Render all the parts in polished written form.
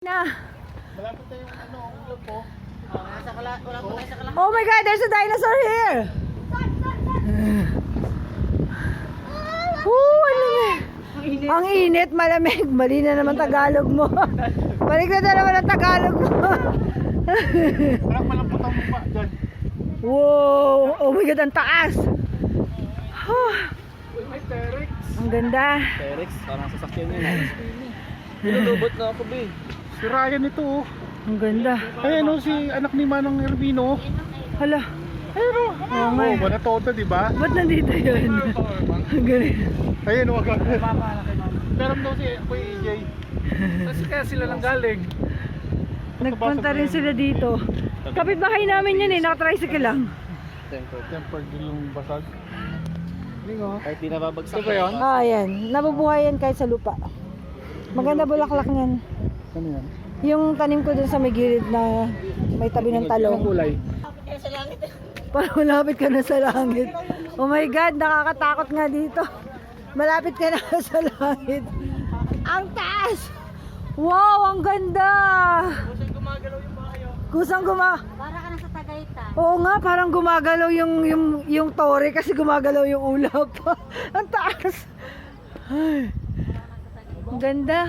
Na. Malapit na yung ulog po. Oh my God, there's a dinosaur here. Ang init, malamig. Mali na naman Tagalog mo. Balik na naman ang Tagalog mo. Parang malambot ang mukha dyan. Wow, oh my God, ang taas. May Terex. Ang ganda. Terex, parang sasakyan niya. Pinulubot na ako, be. Si Ryan ito oh. Ang ganda. Ayan oh, si anak ni Manong Ervino. Hala. Ayan oh. Oo nga. Oh, Manatoto, di ba? Ba't nandito yun? Ang galing. Ayan oh, agad. Meron daw si Kuya EJ. Kasi kaya sila lang galing. Nagpunta rin sila dito. Kapitbahay namin yun eh, nakatricycle lang. Tempered din yung basag. Kahit di nababagsak. Ito ba yun? Ah, yan. Nabubuhay yan kahit sa lupa. Maganda bulaklak niyan. Ano yan? Yung tanim ko dun sa may gilid na may tabi ng Anong talong. kulay? Parang malapit ka na sa langit. Oh my God, nakakatakot nga dito. Malapit ka na sa langit. Ang taas! Wow, ang ganda! Kusang gumagalaw. Para ka na sa Tagaytay. Oo nga, parang gumagalaw yung tore kasi gumagalaw yung ulap. Ang taas! Ay, ang ganda.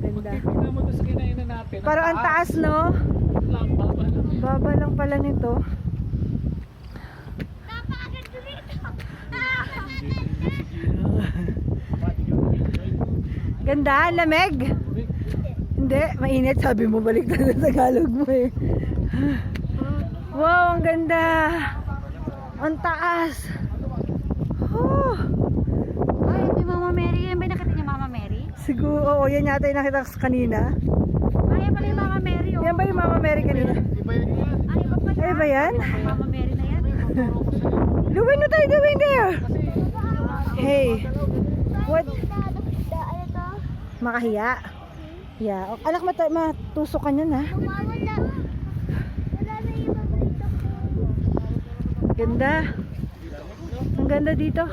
Ganda. Tingnan mo doon sa kinainan natin. Parang ang taas, no? Baba lang pala nito. Napakaganda dito. Ganda, lamig. Hindi, mainit. Sabi mo, balik na sa Tagalog mo eh. Wow, ang ganda. Ang taas. Oh, Ay, ito yung Mama Mary. Yan ba yung nakita niyo Mama Mary? siguro, oo, yan yata yung nakita ko kanina. Ay, yan pala yung Mama Mary. Oh. Yan ba yung Mama Mary kanina? Iba yun yan. Ay, iba pa Ay, ba yan? Mama Mary na yan. Luwin, what are you doing there? Hey, what? Ano to? Makahiya. Yeah. Anak, matusok ka niyan, ha? Wala na iba dito. Ganda. Ang ganda dito.